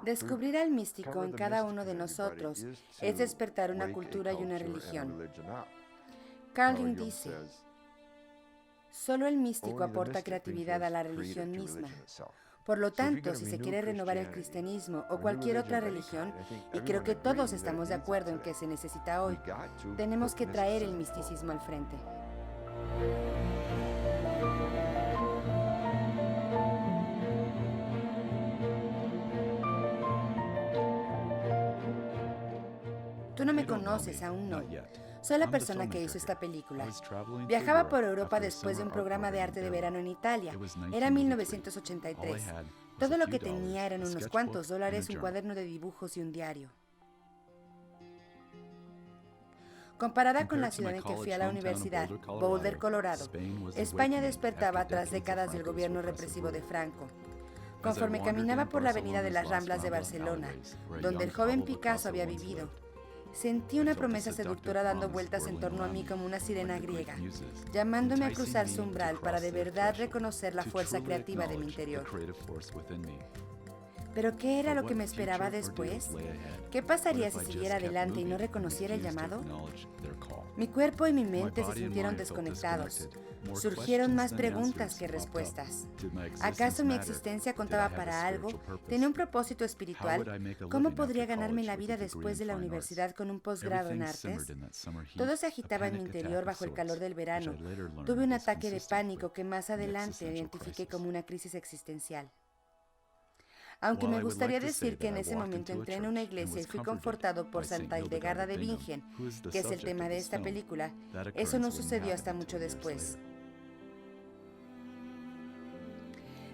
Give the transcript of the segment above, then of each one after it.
Descubrir al místico en cada uno de nosotros es despertar una cultura y una religión. Carl Jung dice, solo el místico aporta creatividad a la religión misma. Por lo tanto, si se quiere renovar el cristianismo o cualquier otra religión, y creo que todos estamos de acuerdo en que se necesita hoy, tenemos que traer el misticismo al frente. Tú no me conoces, aún no. Soy la persona que hizo esta película. Viajaba por Europa después de un programa de arte de verano en Italia. Era 1983. Todo lo que tenía eran unos cuantos dólares, un cuaderno de dibujos y un diario. Comparada con la ciudad en que fui a la universidad, Boulder, Colorado, España despertaba tras décadas del gobierno represivo de Franco. Conforme caminaba por la avenida de las Ramblas de Barcelona, donde el joven Picasso había vivido, sentí una promesa seductora dando vueltas en torno a mí como una sirena griega, llamándome a cruzar su umbral para de verdad reconocer la fuerza creativa de mi interior. ¿Pero qué era lo que me esperaba después? ¿Qué pasaría si siguiera adelante y no reconociera el llamado? Mi cuerpo y mi mente se sintieron desconectados. Surgieron más preguntas que respuestas. ¿Acaso mi existencia contaba para algo? ¿Tenía un propósito espiritual? ¿Cómo podría ganarme la vida después de la universidad con un posgrado en artes? Todo se agitaba en mi interior bajo el calor del verano. Tuve un ataque de pánico que más adelante identifiqué como una crisis existencial. Aunque me gustaría decir que en ese momento entré en una iglesia y fui confortado por Santa Hildegarda de Bingen, que es el tema de esta película, eso no sucedió hasta mucho después.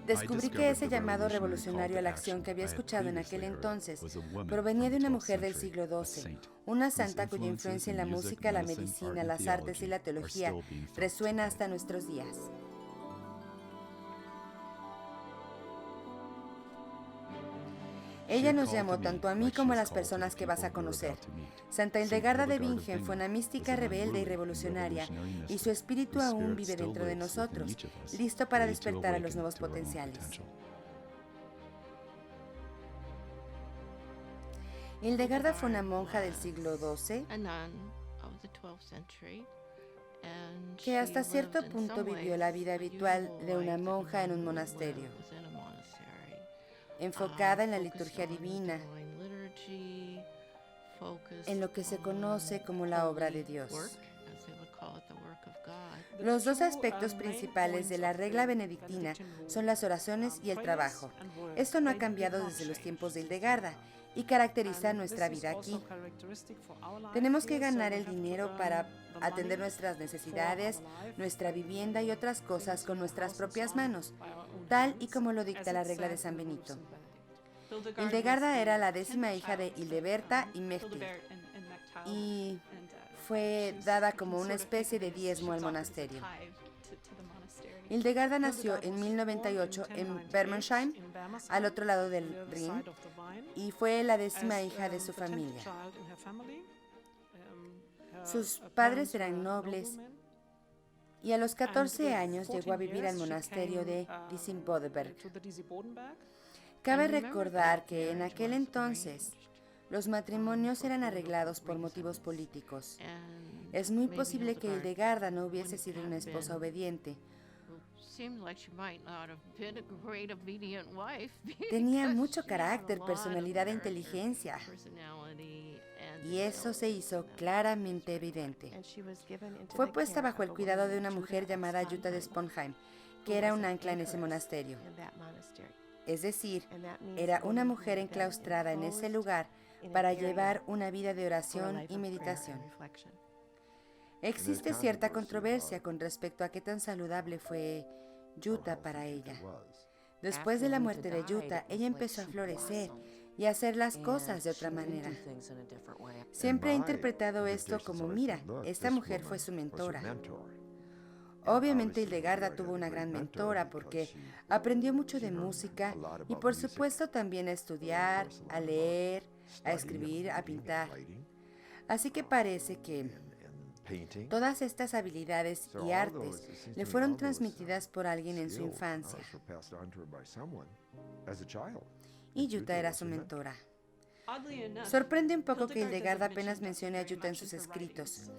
Descubrí que ese llamado revolucionario a la acción que había escuchado en aquel entonces provenía de una mujer del siglo XII, una santa cuya influencia en la música, la medicina, las artes y la teología resuena hasta nuestros días. Ella nos llamó tanto a mí como a las personas que vas a conocer. Santa Hildegarda de Bingen fue una mística rebelde y revolucionaria, y su espíritu aún vive dentro de nosotros, listo para despertar a los nuevos potenciales. Hildegarda fue una monja del siglo XII que hasta cierto punto vivió la vida habitual de una monja en un monasterio, enfocada en la liturgia divina, en lo que se conoce como la obra de Dios. Los dos aspectos principales de la regla benedictina son las oraciones y el trabajo. Esto no ha cambiado desde los tiempos de Hildegarda y caracteriza nuestra vida aquí. Tenemos que ganar el dinero para atender nuestras necesidades, nuestra vivienda y otras cosas con nuestras propias manos, tal y como lo dicta la regla de San Benito. Hildegarda era la 10ª hija de Hildeberta y Mechtild y fue dada como una especie de diezmo al monasterio. Hildegarda nació en 1098 en Bermersheim, al otro lado del Rin, y fue la 10ª hija de su familia. Sus padres eran nobles y a los 14 años llegó a vivir al monasterio de Disibodenberg. Cabe recordar que en aquel entonces los matrimonios eran arreglados por motivos políticos. Es muy posible que Hildegarda no hubiese sido una esposa obediente. Tenía mucho carácter, personalidad e inteligencia, y eso se hizo claramente evidente. Fue puesta bajo el cuidado de una mujer llamada Jutta de Sponheim, que era un ancla en ese monasterio. Es decir, era una mujer enclaustrada en ese lugar para llevar una vida de oración y meditación. Existe cierta controversia con respecto a qué tan saludable fue Jutta para ella. Después de la muerte de Jutta, ella empezó a florecer y a hacer las cosas de otra manera. Siempre he interpretado esto como, mira, esta mujer fue su mentora. Obviamente Hildegarda tuvo una gran mentora porque aprendió mucho de música y por supuesto también a estudiar, a leer, a escribir, a pintar. Así que parece que todas estas habilidades y artes le fueron transmitidas por alguien en su infancia. y Jutta era su mentora. Sorprende un poco que Hildegard apenas mencione a Jutta en sus escritos.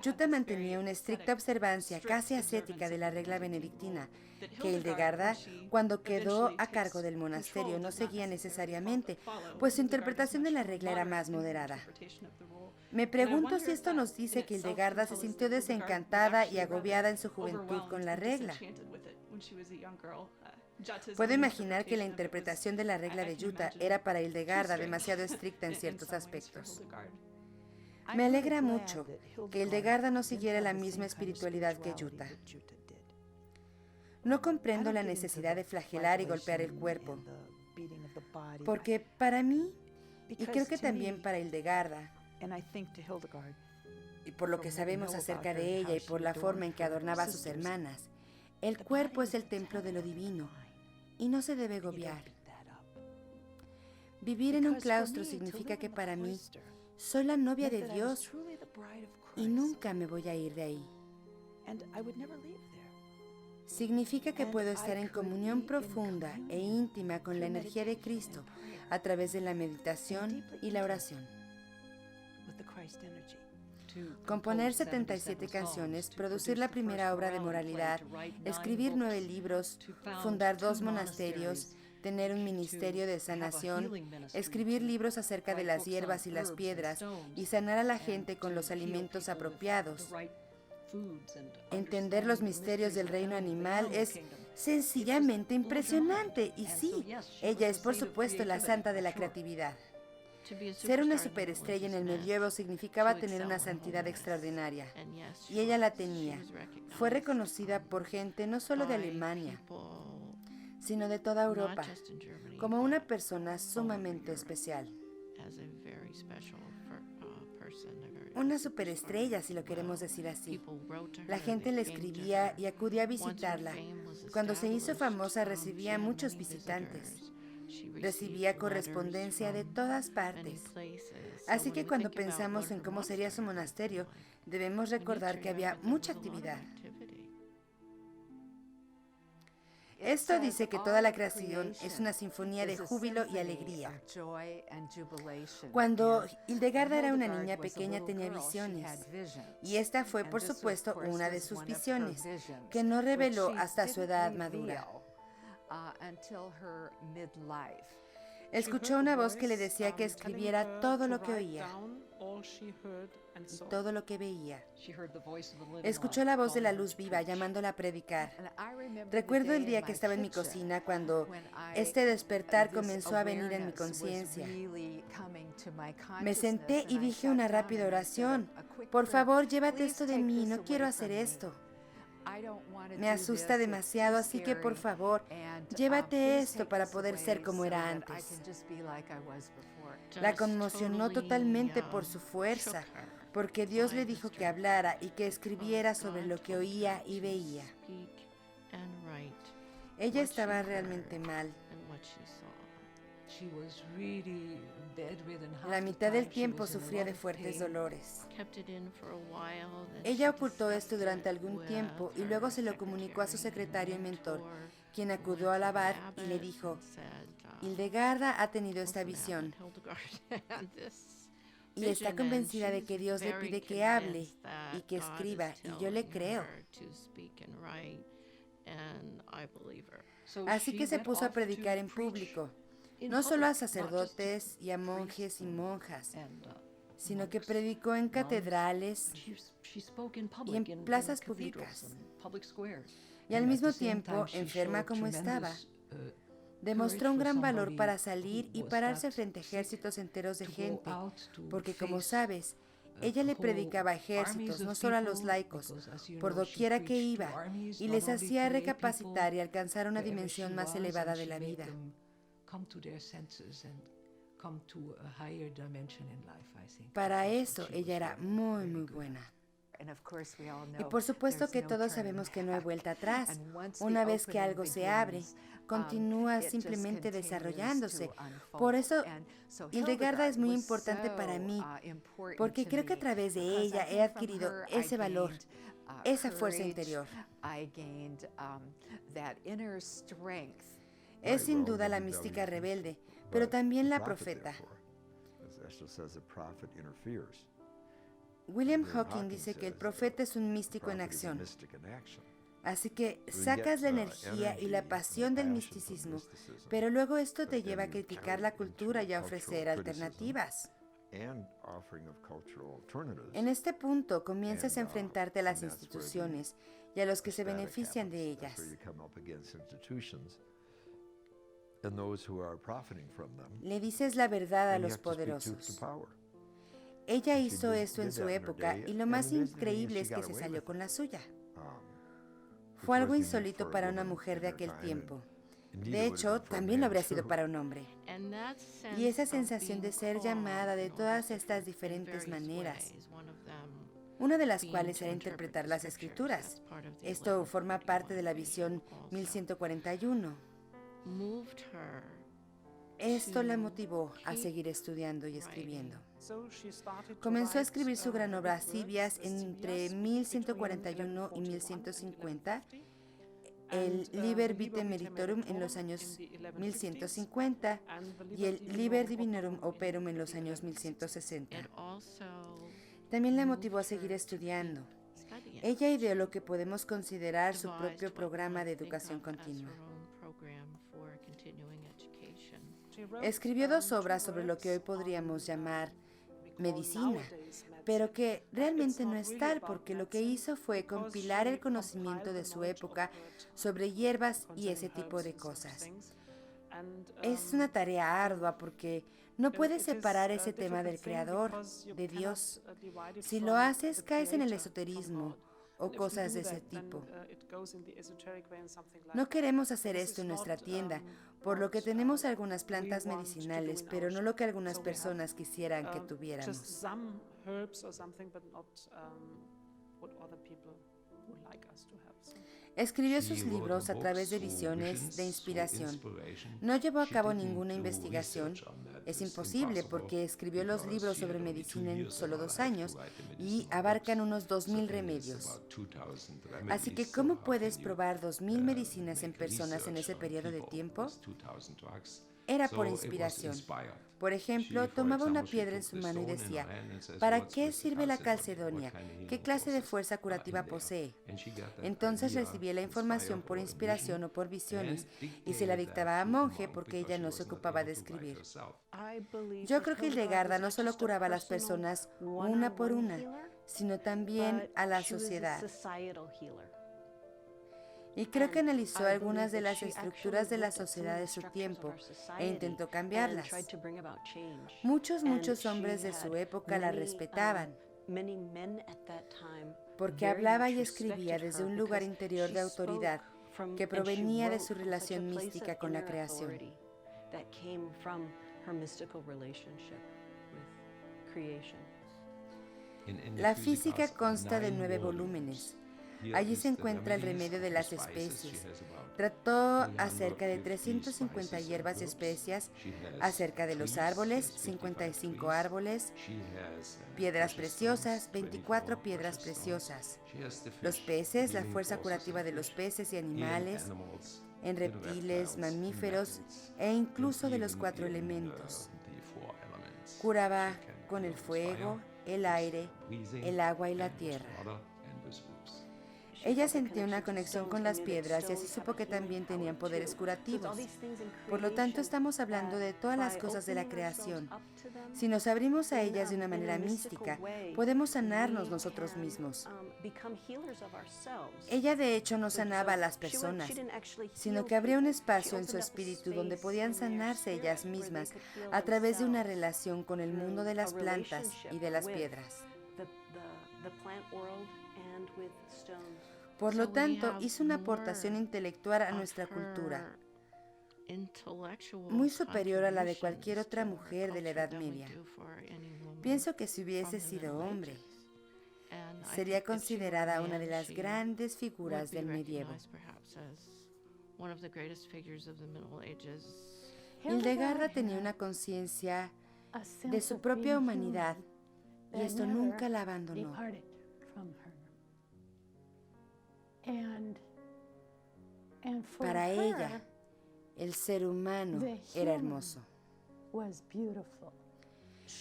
Jutta mantenía una estricta observancia casi ascética de la regla benedictina, que Hildegarda, cuando quedó a cargo del monasterio, no seguía necesariamente, pues su interpretación de la regla era más moderada. Me pregunto si esto nos dice que Hildegarda se sintió desencantada y agobiada en su juventud con la regla. Puedo imaginar que la interpretación de la regla de Jutta era para Hildegarda demasiado estricta en ciertos aspectos. Me alegra mucho que Hildegarda no siguiera la misma espiritualidad que Jutta. No comprendo la necesidad de flagelar y golpear el cuerpo, porque para mí, y creo que también para Hildegarda, y por lo que sabemos acerca de ella y por la forma en que adornaba a sus hermanas, el cuerpo es el templo de lo divino y no se debe agobiar. Vivir en un claustro significa que para mí soy la novia de Dios y nunca me voy a ir de ahí. Significa que puedo estar en comunión profunda e íntima con la energía de Cristo a través de la meditación y la oración. Componer 77 canciones, producir la primera obra de moralidad, escribir 9 libros, fundar 2 monasterios, tener un ministerio de sanación, escribir libros acerca de las hierbas y las piedras y sanar a la gente con los alimentos apropiados. Entender los misterios del reino animal es sencillamente impresionante. Y sí, ella es por supuesto la santa de la creatividad. Ser una superestrella en el medievo significaba tener una santidad extraordinaria, y ella la tenía. Fue reconocida por gente no solo de Alemania, sino de toda Europa, como una persona sumamente especial. Una superestrella, si lo queremos decir así. La gente le escribía y acudía a visitarla. Cuando se hizo famosa recibía muchos visitantes. Recibía correspondencia de todas partes. Así que cuando pensamos en cómo sería su monasterio, debemos recordar que había mucha actividad. Esto dice que toda la creación es una sinfonía de júbilo y alegría. Cuando Hildegarda era una niña pequeña tenía visiones, y esta fue, por supuesto, una de sus visiones, que no reveló hasta su edad madura. Escuchó una voz que le decía que escribiera todo lo que oía y todo lo que veía. Escuchó la voz de la luz viva llamándola a predicar. Recuerdo el día que estaba en mi cocina cuando este despertar comenzó a venir en mi conciencia. Me senté y dije una rápida oración. Por favor, llévate esto de mí, no quiero hacer esto. Me asusta demasiado, así que por favor, llévate esto para poder ser como era antes. La conmocionó totalmente por su fuerza, porque Dios le dijo que hablara y que escribiera sobre lo que oía y veía. Ella estaba realmente mal. La mitad del tiempo sufría de fuertes dolores. Ella ocultó esto durante algún tiempo y luego se lo comunicó a su secretario y mentor, quien acudió al abad y le dijo: Hildegarda ha tenido esta visión y está convencida de que Dios le pide que hable y que escriba, y yo le creo. Así que se puso a predicar en público, no solo a sacerdotes y a monjes y monjas, sino que predicó en catedrales y en plazas públicas. Y al mismo tiempo, enferma como estaba, demostró un gran valor para salir y pararse frente a ejércitos enteros de gente, porque como sabes, ella le predicaba a ejércitos, no solo a los laicos, por doquiera que iba, y les hacía recapacitar y alcanzar una dimensión más elevada de la vida. Para eso ella era muy, muy buena. Y por supuesto que todos sabemos que no hay vuelta atrás. Una vez que algo se abre, continúa simplemente desarrollándose. Por eso, Hildegarda es muy importante para mí, porque creo que a través de ella he adquirido ese valor, esa fuerza interior. Es sin duda la mística rebelde, pero también la profeta. William Hawking dice que el profeta es un místico en acción. Así que sacas la energía y la pasión del misticismo, pero luego esto te lleva a criticar la cultura y a ofrecer alternativas. En este punto comienzas a enfrentarte a las instituciones y a los que se benefician de ellas. Le dices la verdad a los poderosos. Ella hizo esto en su época y lo más increíble es que se salió con la suya. Fue algo insólito para una mujer de aquel tiempo. De hecho, también lo habría sido para un hombre. Y esa sensación de ser llamada de todas estas diferentes maneras, una de las cuales era interpretar las escrituras. Esto forma parte de la visión 1141. Esto la motivó a seguir estudiando y escribiendo. Comenzó a escribir su gran obra Civias entre 1141 y 1150, el Liber Vitae Meritorum en los años 1150 y el Liber Divinorum Operum en los años 1160. También la motivó a seguir estudiando. Ella ideó lo que podemos considerar su propio programa de educación continua. Escribió 2 obras sobre lo que hoy podríamos llamar medicina, pero que realmente no es tal, porque lo que hizo fue compilar el conocimiento de su época sobre hierbas y ese tipo de cosas. Es una tarea ardua porque no puedes separar ese tema del Creador, de Dios. Si lo haces, caes en el esoterismo o cosas de ese tipo. No queremos hacer esto en nuestra tienda, por lo que tenemos algunas plantas medicinales, pero no lo que algunas personas quisieran que tuviéramos. Escribió sus libros a través de visiones, de inspiración. No llevó a cabo ninguna investigación. Es imposible porque escribió los libros sobre medicina en solo 2 años y abarcan unos 2000 remedios. Así que, ¿cómo puedes probar 2000 medicinas en personas en ese periodo de tiempo? Era por inspiración. Por ejemplo, tomaba una piedra en su mano y decía, ¿para qué sirve la calcedonia? ¿Qué clase de fuerza curativa posee? Entonces recibía la información por inspiración o por visiones y se la dictaba a monje porque ella no se ocupaba de escribir. Yo creo que Hildegarda no solo curaba a las personas una por una, sino también a la sociedad. Y creo que analizó algunas de las estructuras de la sociedad de su tiempo e intentó cambiarlas. Muchos hombres de su época la respetaban, porque hablaba y escribía desde un lugar interior de autoridad que provenía de su relación mística con la creación. La física consta de 9 volúmenes. Allí se encuentra el remedio de las especies. Trató acerca de 350 hierbas y especias, acerca de los árboles, 55 árboles, piedras preciosas, 24 piedras preciosas, los peces, la fuerza curativa de los peces y animales, en reptiles, mamíferos e incluso de los 4 elementos. Curaba con el fuego, el aire, el agua y la tierra. Ella sentía una conexión con las piedras y así supo que también tenían poderes curativos. Por lo tanto, estamos hablando de todas las cosas de la creación. Si nos abrimos a ellas de una manera mística, podemos sanarnos nosotros mismos. Ella de hecho no sanaba a las personas, sino que abría un espacio en su espíritu donde podían sanarse ellas mismas a través de una relación con el mundo de las plantas y de las piedras. Por lo tanto, hizo una aportación intelectual a nuestra cultura, muy superior a la de cualquier otra mujer de la Edad Media. Pienso que si hubiese sido hombre, sería considerada una de las grandes figuras del medievo. Hildegarda tenía una conciencia de su propia humanidad y esto nunca la abandonó. Para ella, El ser humano era hermoso.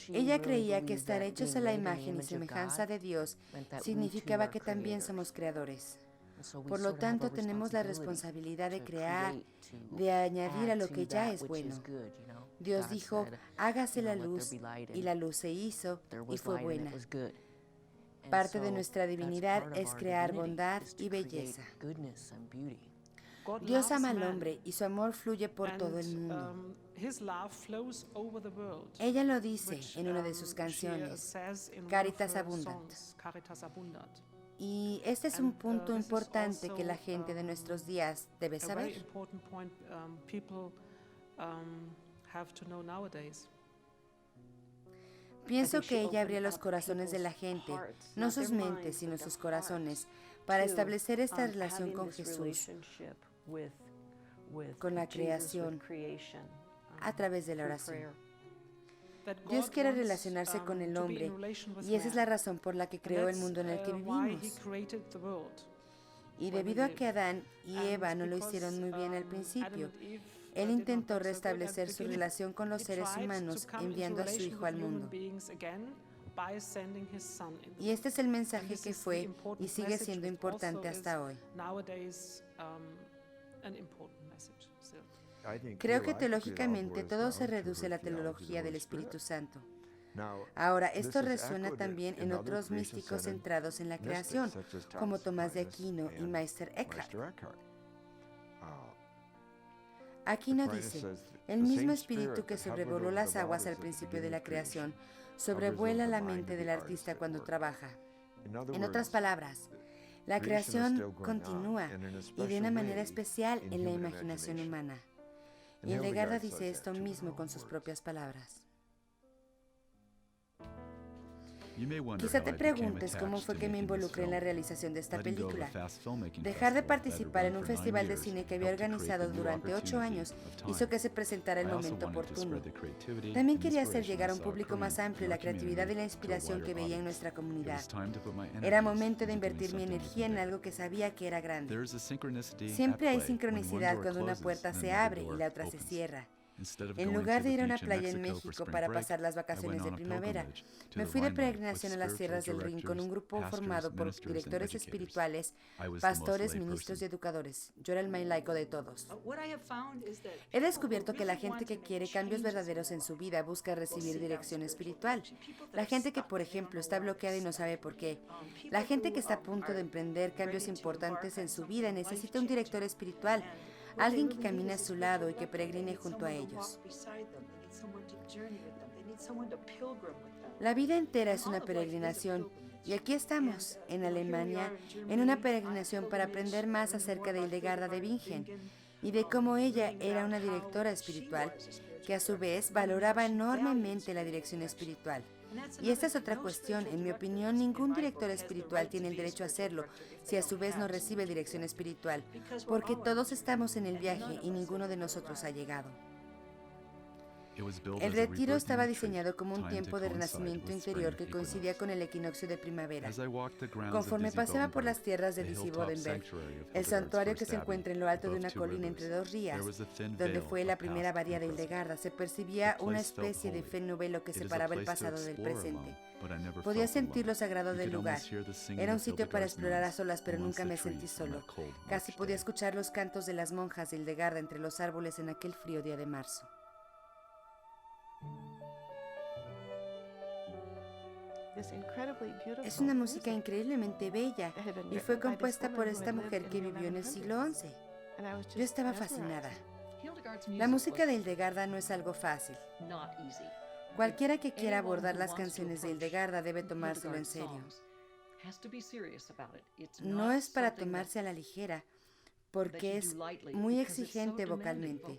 Ella creía que estar hechos a la imagen y semejanza de Dios significaba que también somos creadores. Por lo tanto, tenemos la responsabilidad de crear, de añadir a lo que ya es bueno. Dios dijo, hágase la luz, y la luz se hizo, y fue buena. Parte de nuestra divinidad es crear bondad y belleza. Dios ama al hombre y su amor fluye por todo el mundo. Ella lo dice en una de sus canciones, Caritas Abundant. Y este es un punto importante que la gente de nuestros días debe saber. Pienso que ella abría los corazones de la gente, no sus mentes, sino sus corazones, para establecer esta relación con Jesús, con la creación, a través de la oración. Dios quiere relacionarse con el hombre, y esa es la razón por la que creó el mundo en el que vivimos. Y debido a que Adán y Eva no lo hicieron muy bien al principio, Él intentó restablecer su relación con los seres humanos enviando a su Hijo al mundo. Y este es el mensaje que fue y sigue siendo importante hasta hoy. Creo que teológicamente todo se reduce a la teología del Espíritu Santo. Ahora, esto resuena también en otros místicos centrados en la creación, como Tomás de Aquino y Meister Eckhart. Aquino dice, el mismo espíritu que sobrevoló las aguas al principio de la creación, sobrevuela la mente del artista cuando trabaja. En otras palabras, la creación continúa y de una manera especial en la imaginación humana. Y Hildegard dice esto mismo con sus propias palabras. Quizá te preguntes cómo fue que me involucré en la realización de esta película. Dejar de participar en un festival de cine que había organizado durante 8 años hizo que se presentara el momento oportuno. También quería hacer llegar a un público más amplio la creatividad y la inspiración que veía en nuestra comunidad. Era momento de invertir mi energía en algo que sabía que era grande. Siempre hay sincronicidad cuando una puerta se abre y la otra se cierra. En lugar de ir a una playa en México para pasar las vacaciones de primavera, me fui de peregrinación a las sierras del Rin con un grupo formado por directores espirituales, pastores, ministros y educadores. Yo era el más laico de todos. He descubierto que la gente que quiere cambios verdaderos en su vida busca recibir dirección espiritual. La gente que, por ejemplo, está bloqueada y no sabe por qué. La gente que está a punto de emprender cambios importantes en su vida necesita un director espiritual. Alguien que camine a su lado y que peregrine junto a ellos. La vida entera es una peregrinación, y aquí estamos, en Alemania, en una peregrinación para aprender más acerca de Hildegard de Bingen y de cómo ella era una directora espiritual, que a su vez valoraba enormemente la dirección espiritual. Y esta es otra cuestión. En mi opinión, ningún director espiritual tiene el derecho a hacerlo si a su vez no recibe dirección espiritual, porque todos estamos en el viaje y ninguno de nosotros ha llegado. El retiro estaba diseñado como un tiempo de renacimiento interior que coincidía con el equinoccio de primavera. Conforme pasaba por las tierras de Disibodenberg, el santuario que se encuentra en lo alto de una colina entre dos rías, donde fue la primera abadía de Hildegard, se percibía una especie de feno velo que separaba el pasado del presente. Podía sentir lo sagrado del lugar. Era un sitio para explorar a solas, pero nunca me sentí solo. Casi podía escuchar los cantos de las monjas de Hildegard entre los árboles en aquel frío día de marzo. Es una música increíblemente bella y fue compuesta por esta mujer que vivió en el siglo XI. Yo estaba fascinada. La música de Hildegard no es algo fácil. Cualquiera que quiera abordar las canciones de Hildegard debe tomárselo en serio. No es para tomarse a la ligera, porque es muy exigente vocalmente.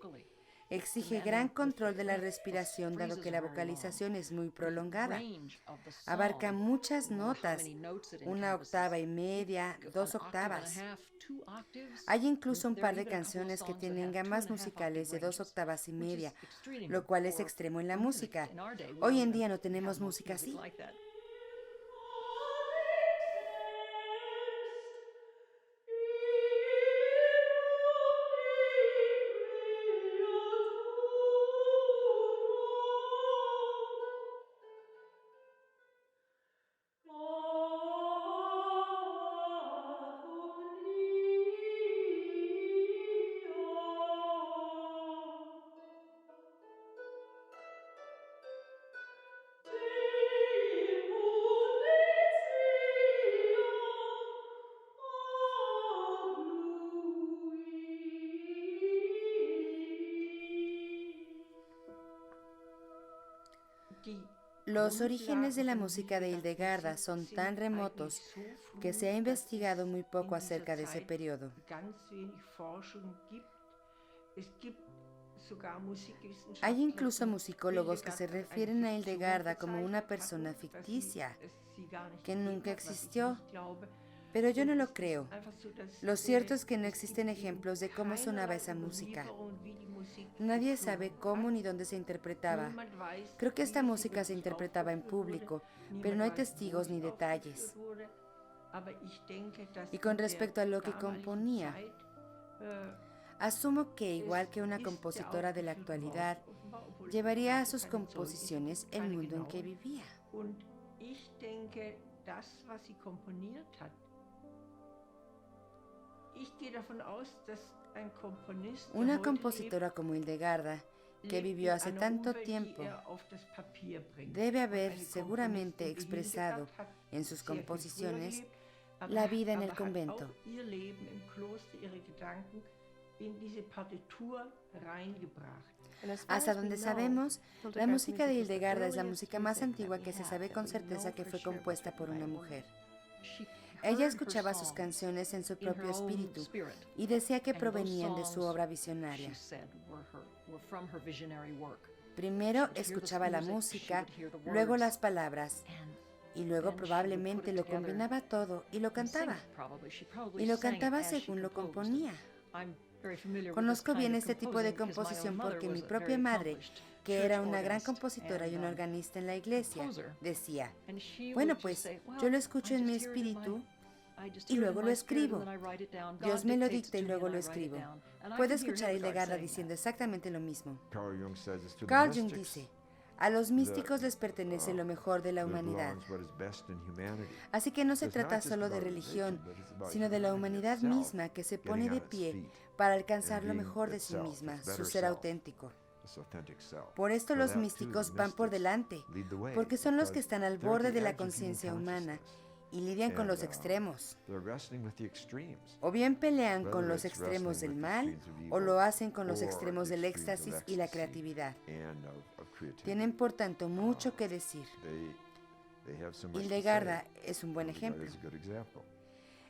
Exige gran control de la respiración, dado que la vocalización es muy prolongada. Abarca muchas notas, 1,5 octavas, 2 octavas. Hay incluso un par de canciones que tienen gamas musicales de 2,5 octavas, lo cual es extremo en la música. Hoy en día no tenemos música así. Los orígenes de la música de Hildegarda son tan remotos que se ha investigado muy poco acerca de ese periodo. Hay incluso musicólogos que se refieren a Hildegarda como una persona ficticia, que nunca existió, pero yo no lo creo. Lo cierto es que no existen ejemplos de cómo sonaba esa música. Nadie sabe cómo ni dónde se interpretaba. Creo que esta música se interpretaba en público, pero no hay testigos ni detalles. Y con respecto a lo que componía, asumo que, igual que una compositora de la actualidad, llevaría a sus composiciones el mundo en que vivía. Una compositora como Hildegarda, que vivió hace tanto tiempo, debe haber seguramente expresado en sus composiciones la vida en el convento. Hasta donde sabemos, la música de Hildegarda es la música más antigua que se sabe con certeza que fue compuesta por una mujer. Ella escuchaba sus canciones en su propio espíritu y decía que provenían de su obra visionaria. Primero escuchaba la música, luego las palabras, y luego probablemente lo combinaba todo y lo cantaba. Y lo cantaba según lo componía. Conozco bien este tipo de composición porque mi propia madre, que era una gran compositora y una organista en la iglesia, decía, bueno, pues yo lo escucho en mi espíritu y luego lo escribo. Dios me lo dicta y luego lo escribo. Puedo escuchar a Hildegarda diciendo exactamente lo mismo. Carl Jung dice, a los místicos les pertenece lo mejor de la humanidad. Así que no se trata solo de religión, sino de la humanidad misma que se pone de pie para alcanzar lo mejor de sí misma, su ser auténtico. Por esto los místicos van por delante, porque son los que están al borde de la conciencia humana y lidian con los extremos. O bien pelean con los extremos del mal, o lo hacen con los extremos del éxtasis y la creatividad. Tienen, por tanto, mucho que decir. Hildegarda es un buen ejemplo.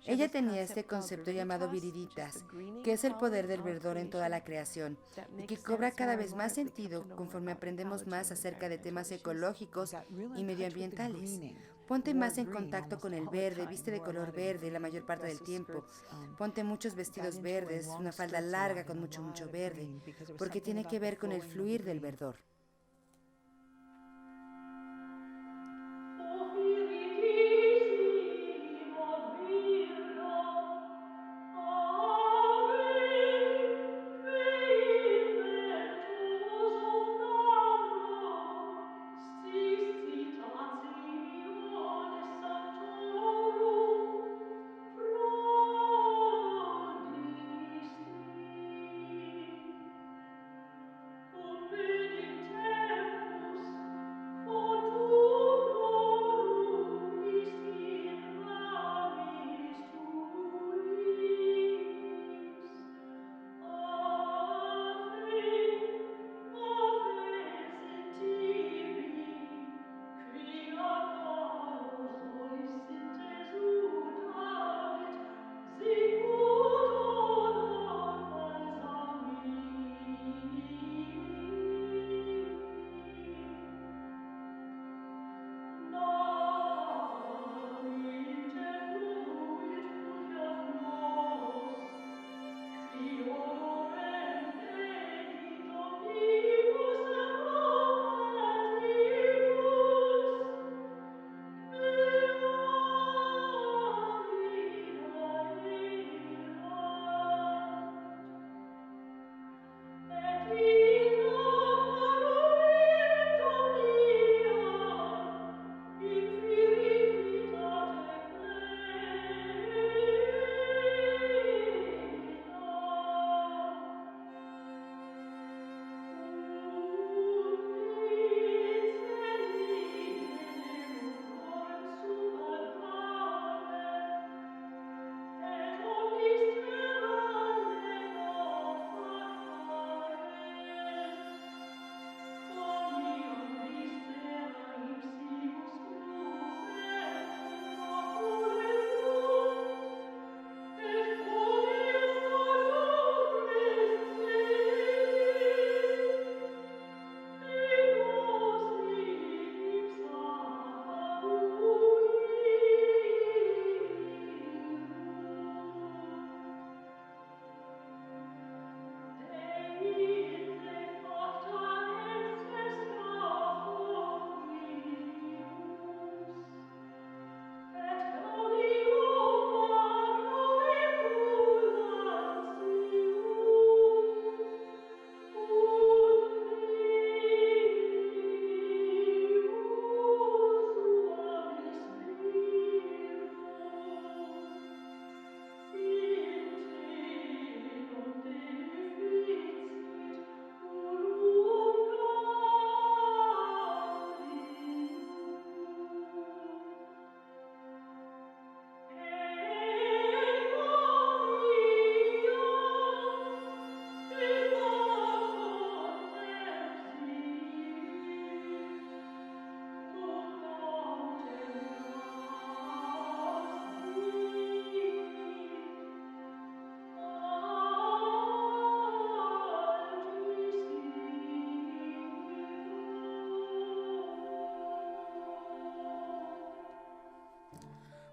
Ella tenía este concepto llamado viriditas, que es el poder del verdor en toda la creación, y que cobra cada vez más sentido conforme aprendemos más acerca de temas ecológicos y medioambientales. Ponte más en contacto con el verde, viste de color verde la mayor parte del tiempo. Ponte muchos vestidos verdes, una falda larga con mucho verde, porque tiene que ver con el fluir del verdor. Cum venit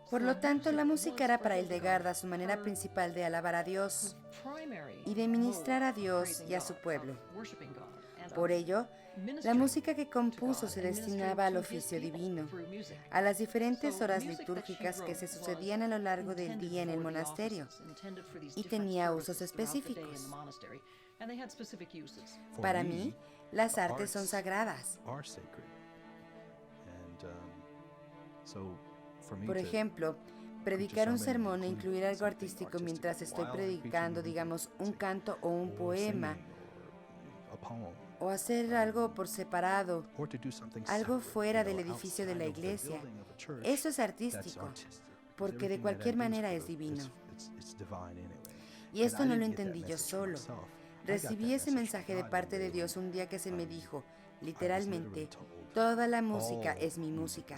Por lo tanto, la música era para Hildegarda su manera principal de alabar a Dios y de ministrar a Dios y a su pueblo. Por ello, la música que compuso se destinaba al oficio divino, a las diferentes horas litúrgicas que se sucedían a lo largo del día en el monasterio, y tenía usos específicos. Para mí, las artes son sagradas. Por ejemplo, predicar un sermón e incluir algo artístico mientras estoy predicando, digamos, un canto o un poema, o hacer algo por separado, algo fuera del edificio de la iglesia, eso es artístico, porque de cualquier manera es divino. Y esto no lo entendí yo solo. Recibí ese mensaje de parte de Dios un día que se me dijo, literalmente, toda la música es mi música.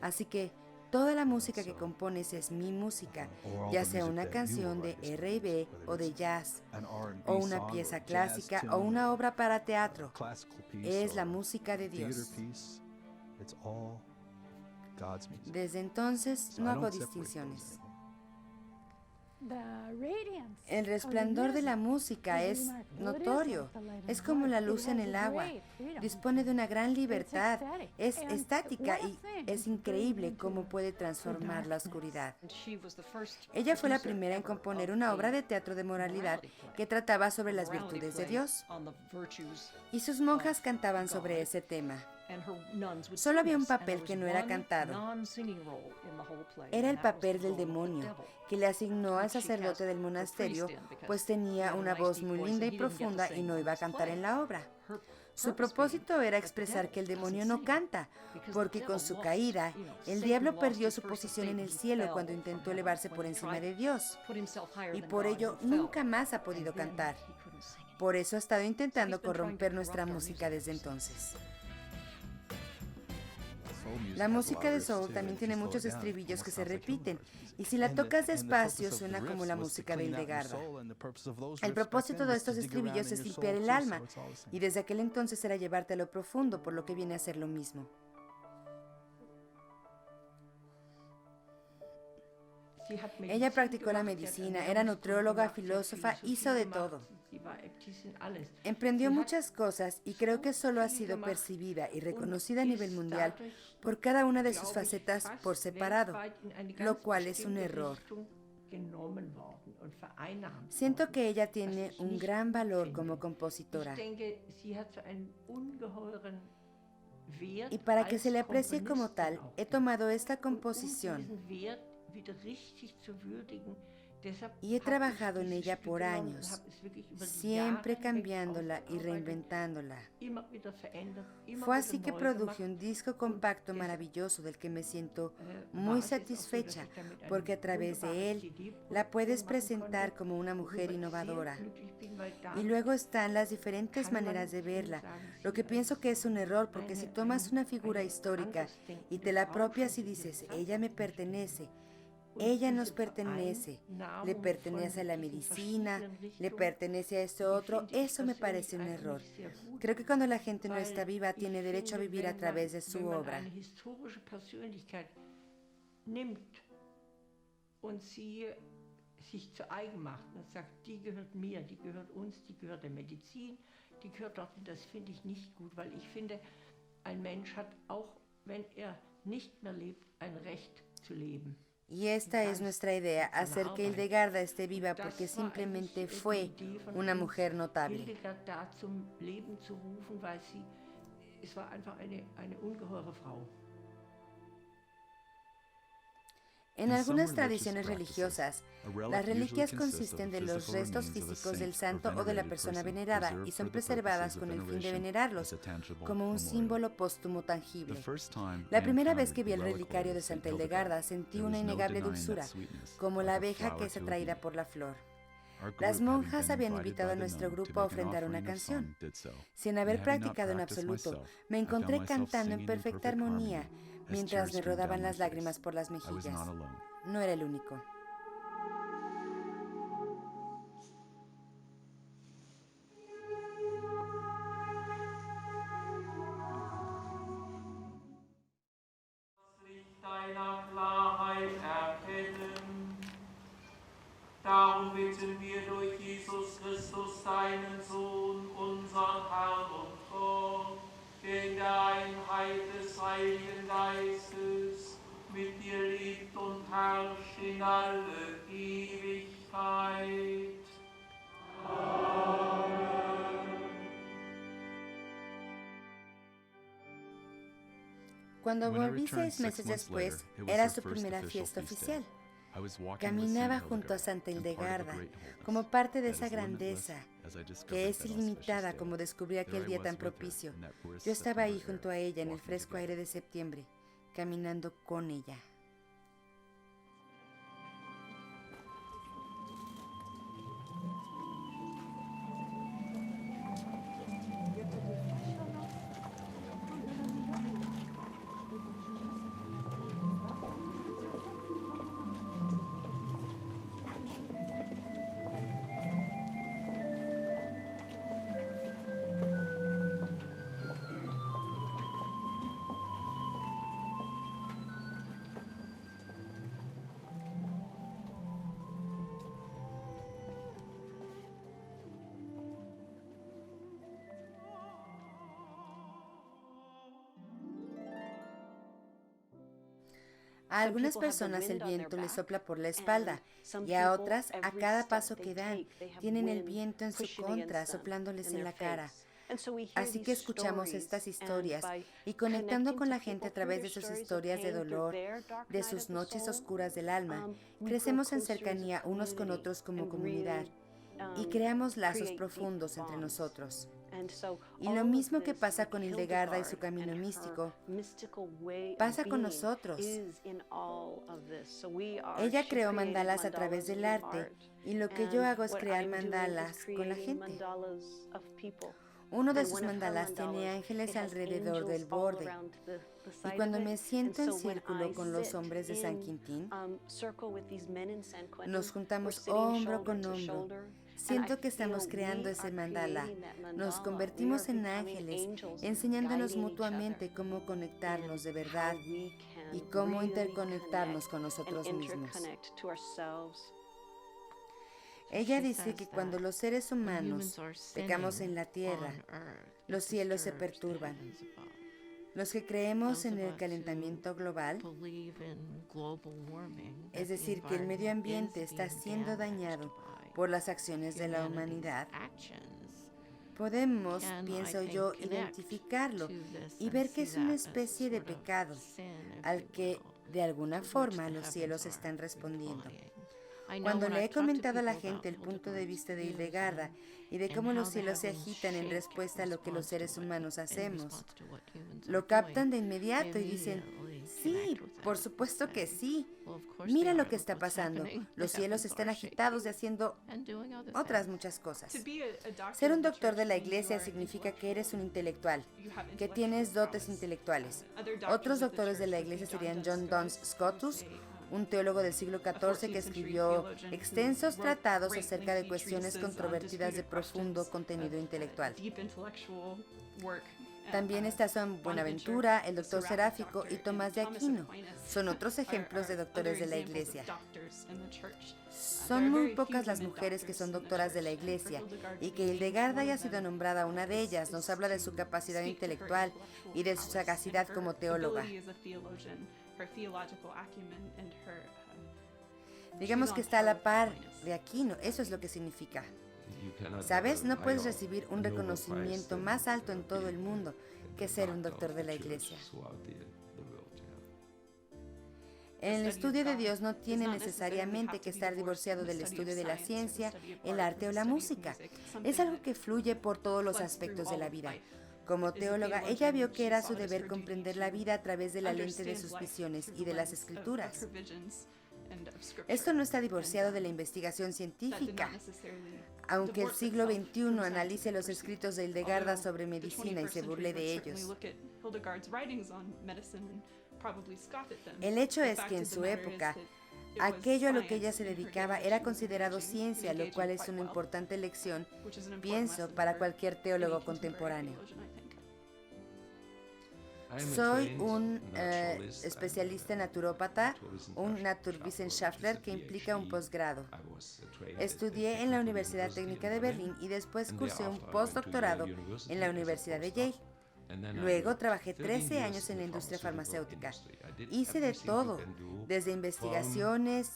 Así que toda la música que compones es mi música, ya sea una canción de R&B o de jazz, o una pieza clásica o una obra para teatro. Es la música de Dios. Desde entonces no hago distinciones. El resplandor de la música es notorio, es como la luz en el agua, dispone de una gran libertad, es estática y es increíble cómo puede transformar la oscuridad. Ella fue la primera en componer una obra de teatro de moralidad que trataba sobre las virtudes de Dios, y sus monjas cantaban sobre ese tema. Solo había un papel que no era cantado. Era el papel del demonio, que le asignó al sacerdote del monasterio, pues tenía una voz muy linda y profunda y no iba a cantar en la obra. Su propósito era expresar que el demonio no canta, porque con su caída, el diablo perdió su posición en el cielo cuando intentó elevarse por encima de Dios, y por ello nunca más ha podido cantar. Por eso ha estado intentando corromper nuestra música desde entonces. La música de soul también tiene muchos estribillos que se repiten, y si la tocas despacio suena como la música de Hildegarda. El propósito de estos estribillos es limpiar el alma, y desde aquel entonces era llevarte a lo profundo, por lo que viene a ser lo mismo. Ella practicó la medicina, era nutrióloga, filósofa, hizo de todo. Emprendió muchas cosas y creo que solo ha sido percibida y reconocida a nivel mundial por cada una de sus facetas por separado, lo cual es un error. Siento que ella tiene un gran valor como compositora. Y para que se le aprecie como tal, he tomado esta composición y he trabajado en ella por años, siempre cambiándola y reinventándola. Fue así que produje un disco compacto maravilloso del que me siento muy satisfecha, porque a través de él la puedes presentar como una mujer innovadora. Y luego están las diferentes maneras de verla, lo que pienso que es un error, porque si tomas una figura histórica y te la apropias y dices, ella me pertenece, ella nos pertenece, le pertenece a la medicina, le pertenece a este otro, eso me parece un error. Creo que cuando la gente no está viva, tiene derecho a vivir a través de su obra. Sich zu eigen macht und sagt, die gehört mir, die gehört uns, die gehört der Medizin, die gehört dorthin, das finde ich nicht gut, weil ich finde, ein Mensch hat auch, wenn er nicht mehr lebt, ein Recht zu leben. Y esta es nuestra idea, hacer que Hildegarda esté viva porque simplemente fue una mujer notable. Hildegarda zum Leben zu rufen, weil es war einfach eine ungeheure Frau. En algunas tradiciones religiosas, las reliquias consisten de los restos físicos del santo o de la persona venerada y son preservadas con el fin de venerarlos, como un símbolo póstumo tangible. La primera vez que vi el relicario de Santa Hildegarda sentí una innegable dulzura, como la abeja que es atraída por la flor. Las monjas habían invitado a nuestro grupo a ofrendar una canción. Sin haber practicado en absoluto, me encontré cantando en perfecta armonía, mientras me rodaban las lágrimas por las mejillas. No era el único. Deiner Klarheit Cuando volví 6 meses después, era su primera fiesta oficial. Caminaba junto a Santa Hildegarda, como parte de esa grandeza que es ilimitada, como descubrí aquel día tan propicio. Yo estaba ahí junto a ella en el fresco aire de septiembre, caminando con ella. A algunas personas el viento les sopla por la espalda y a otras, a cada paso que dan, tienen el viento en su contra, soplándoles en la cara. Así que escuchamos estas historias y conectando con la gente a través de sus historias de dolor, de sus noches oscuras del alma, crecemos en cercanía unos con otros como comunidad y creamos lazos profundos entre nosotros. Y lo mismo que pasa con Hildegarda y su camino místico, pasa con nosotros. Ella creó mandalas a través del arte, y lo que yo hago es crear mandalas con la gente. Uno de sus mandalas tiene ángeles alrededor del borde. Y cuando me siento en círculo con los hombres de San Quintín, nos juntamos hombro con hombro. Siento que estamos creando ese mandala. Nos convertimos en ángeles, enseñándonos mutuamente cómo conectarnos de verdad y cómo interconectarnos con nosotros mismos. Ella dice que cuando los seres humanos pecamos en la tierra, los cielos se perturban. Los que creemos en el calentamiento global, es decir, que el medio ambiente está siendo dañado por las acciones de la humanidad, podemos, pienso yo, identificarlo y ver que es una especie de pecado al que, de alguna forma, los cielos están respondiendo. Cuando le he comentado a la gente el punto de vista de Hildegarda y de cómo los cielos se agitan en respuesta a lo que los seres humanos hacemos, lo captan de inmediato y dicen, sí, por supuesto que sí. Mira lo que está pasando. Los cielos están agitados y haciendo otras muchas cosas. Ser un doctor de la iglesia significa que eres un intelectual, que tienes dotes intelectuales. Otros doctores de la iglesia serían John Duns Scotus, un teólogo del siglo XIV que escribió extensos tratados acerca de cuestiones controvertidas de profundo contenido intelectual. También está San Buenaventura, el doctor Seráfico y Tomás de Aquino. Son otros ejemplos de doctores de la iglesia. Son muy pocas las mujeres que son doctoras de la iglesia, y que Hildegarda haya sido nombrada una de ellas nos habla de su capacidad intelectual y de su sagacidad como teóloga. Digamos que está a la par de Aquino, eso es lo que significa. ¿Sabes? No puedes recibir un reconocimiento más alto en todo el mundo que ser un doctor de la iglesia. El estudio de Dios no tiene necesariamente que estar divorciado del estudio de la ciencia, el arte o la música. Es algo que fluye por todos los aspectos de la vida. Como teóloga, ella vio que era su deber comprender la vida a través de la lente de sus visiones y de las escrituras. Esto no está divorciado de la investigación científica. Aunque el siglo XXI analice los escritos de Hildegarda sobre medicina y se burle de ellos, el hecho es que en su época, aquello a lo que ella se dedicaba era considerado ciencia, lo cual es una importante lección, pienso, para cualquier teólogo contemporáneo. Soy un especialista naturópata, un Naturwissenschaftler que implica un posgrado. Estudié en la Universidad Técnica de Berlín y después cursé un postdoctorado en la Universidad de Yale. Luego trabajé 13 años en la industria farmacéutica. Hice de todo, desde investigaciones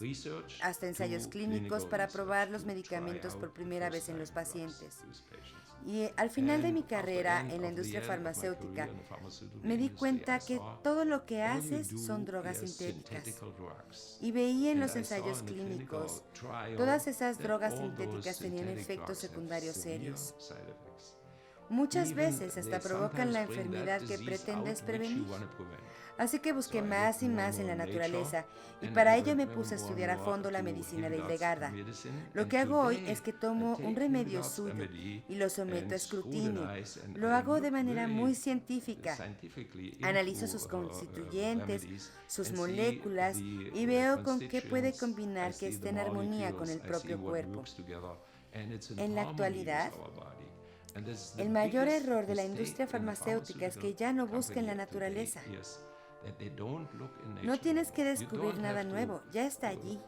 hasta ensayos clínicos para probar los medicamentos por primera vez en los pacientes. Y al final de mi carrera en la industria farmacéutica, me di cuenta que todo lo que haces son drogas sintéticas. Y veía en los ensayos clínicos, todas esas drogas sintéticas tenían efectos secundarios serios. Muchas veces hasta provocan la enfermedad que pretendes prevenir. Así que busqué más y más en la naturaleza y para ello me puse a estudiar a fondo la medicina de Hildegarda. Lo que hago hoy es que tomo un remedio suyo y lo someto a escrutinio. Lo hago de manera muy científica. Analizo sus constituyentes, sus moléculas y veo con qué puede combinar que esté en armonía con el propio cuerpo. En la actualidad, el mayor error de la industria farmacéutica es que ya no busca en la naturaleza. No tienes que descubrir nada nuevo, ya está allí.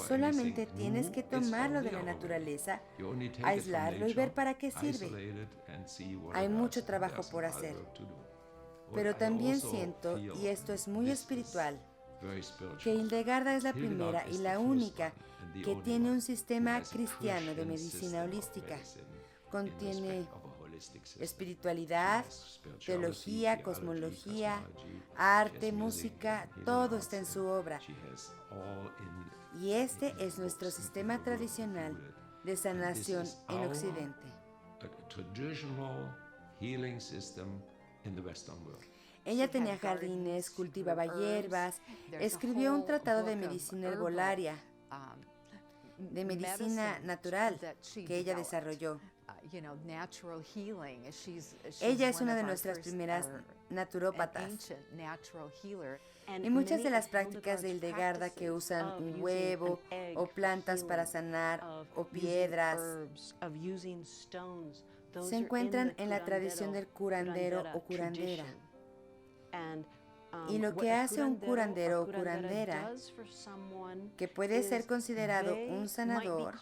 Solamente tienes que tomarlo de la naturaleza, aislarlo y ver para qué sirve. Hay mucho trabajo por hacer. Pero también siento, y esto es muy espiritual, que Hildegarda es la primera y la única que tiene un sistema cristiano de medicina holística. Contiene espiritualidad, teología, cosmología, arte, música, todo está en su obra. Y este es nuestro sistema tradicional de sanación en Occidente. Ella tenía jardines, cultivaba hierbas, escribió un tratado de medicina herbolaria, de medicina natural que ella desarrolló. Ella es una de nuestras primeras naturópatas. Y muchas de las prácticas de Hildegarda que usan un huevo o plantas para sanar o piedras se encuentran en la tradición del curandero o curandera. Y lo que hace un curandero o curandera, que puede ser considerado un sanador,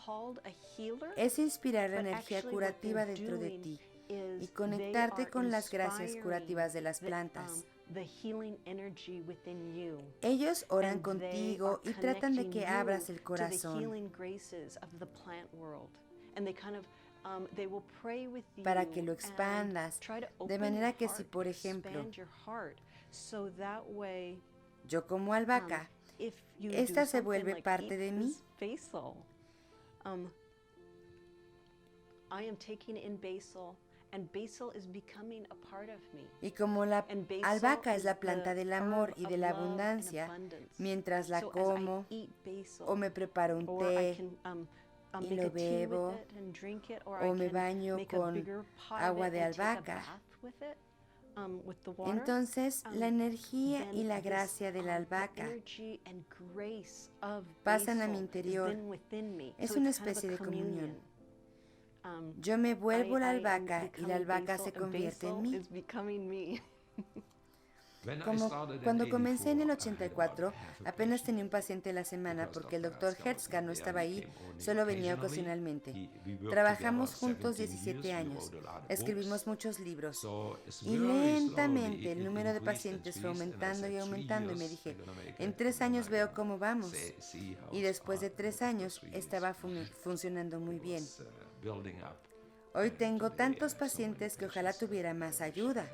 es inspirar la energía curativa dentro de ti y conectarte con las gracias curativas de las plantas. Ellos oran contigo y tratan de que abras el corazón para que lo expandas, de manera que si, por ejemplo, yo como albahaca, esta se vuelve parte de mí. Y como la albahaca es la planta del amor y de la abundancia, mientras la como o me preparo un té y lo bebo o me baño con agua de albahaca, entonces la energía y la gracia de la albahaca pasan a mi interior. Es una especie de comunión. Yo me vuelvo la albahaca y la albahaca se convierte en mí. Cuando comencé en el 84, apenas tenía un paciente a la semana porque el doctor Hertzka no estaba ahí, solo venía ocasionalmente. Trabajamos juntos 17 años, escribimos muchos libros y lentamente el número de pacientes fue aumentando y aumentando y me dije, en 3 años veo cómo vamos. Y después de 3 años estaba funcionando muy bien. Hoy tengo tantos pacientes que ojalá tuviera más ayuda,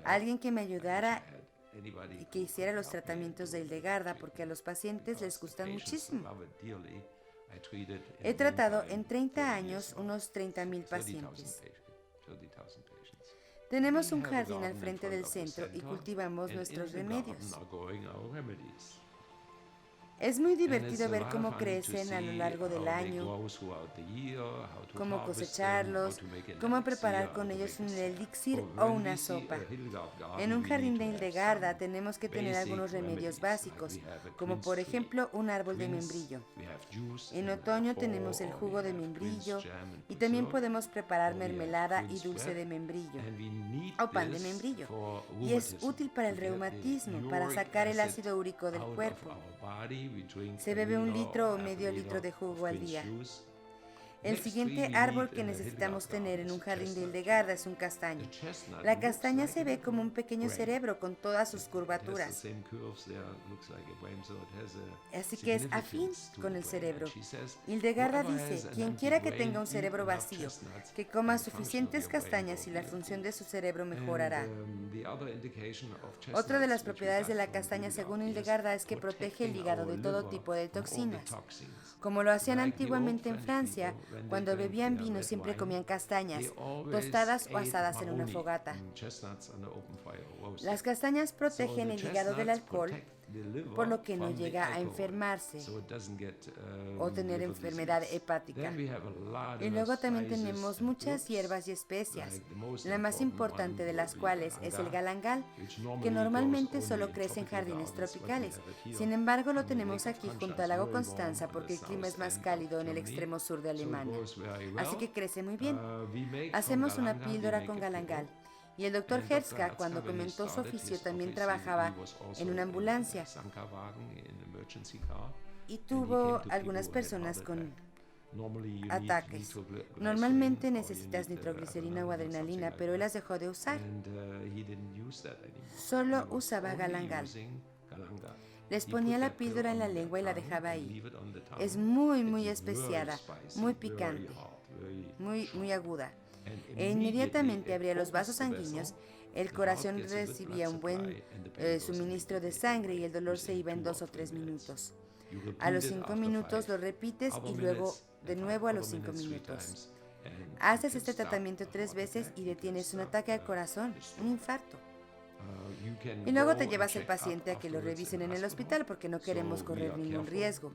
alguien que me ayudara y que hiciera los tratamientos de Hildegarda porque a los pacientes les gustan muchísimo. He tratado en 30 años unos 30,000 pacientes. Tenemos un jardín al frente del centro y cultivamos nuestros remedios. Es muy divertido ver cómo crecen a lo largo del año, cómo cosecharlos, cómo preparar con ellos un elixir o una sopa. En un jardín de Hildegarda tenemos que tener algunos remedios básicos, como por ejemplo un árbol de membrillo. En otoño tenemos el jugo de membrillo y también podemos preparar mermelada y dulce de membrillo o pan de membrillo. Y es útil para el reumatismo, para sacar el ácido úrico del cuerpo. Se bebe 1 litro o medio litro de jugo al día. El siguiente árbol que necesitamos tener en un jardín de Hildegarda es un castaño. La castaña se ve como un pequeño cerebro con todas sus curvaturas, así que es afín con el cerebro. Hildegarda dice, quien quiera que tenga un cerebro vacío, que coma suficientes castañas y la función de su cerebro mejorará. Otra de las propiedades de la castaña, según Hildegarda, es que protege el hígado de todo tipo de toxinas. Como lo hacían antiguamente en Francia, cuando bebían vino siempre comían castañas, tostadas o asadas en una fogata. Las castañas protegen el hígado del alcohol, por lo que no llega a enfermarse o tener enfermedad hepática. Y luego también tenemos muchas hierbas y especias, la más importante de las cuales es el galangal, que normalmente solo crece en jardines tropicales. Sin embargo, lo tenemos aquí junto al lago Constanza porque el clima es más cálido en el extremo sur de Alemania. Así que crece muy bien. Hacemos una píldora con galangal. Y el doctor Hertzka, cuando comentó su oficio, también trabajaba en una ambulancia y tuvo algunas personas con ataques. Normalmente necesitas nitroglicerina o adrenalina, pero él las dejó de usar. Solo usaba galangal. Les ponía la píldora en la lengua y la dejaba ahí. Es muy especiada, muy picante, muy aguda. E inmediatamente abría los vasos sanguíneos, el corazón recibía un buen suministro de sangre y el dolor se iba en 2 o 3 minutos. A los 5 minutos lo repites y luego de nuevo a los 5 minutos. Haces este tratamiento 3 veces y detienes un ataque al corazón, un infarto. Y luego te llevas al paciente a que lo revisen en el hospital porque no queremos correr ningún riesgo.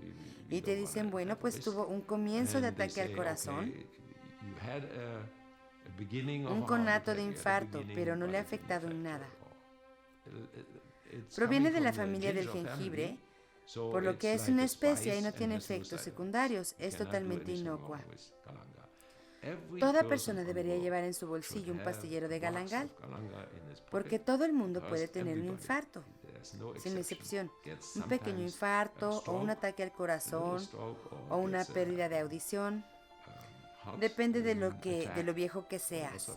Y te dicen, bueno, pues tuvo un comienzo de ataque al corazón, un conato de infarto, pero no le ha afectado en nada. Proviene de la familia del jengibre, por lo que es una especia y no tiene efectos secundarios, es totalmente inocua. Toda persona debería llevar en su bolsillo un pastillero de galangal, porque todo el mundo puede tener un infarto, sin excepción. Un pequeño infarto o un ataque al corazón o una pérdida de audición. Depende de lo viejo que seas.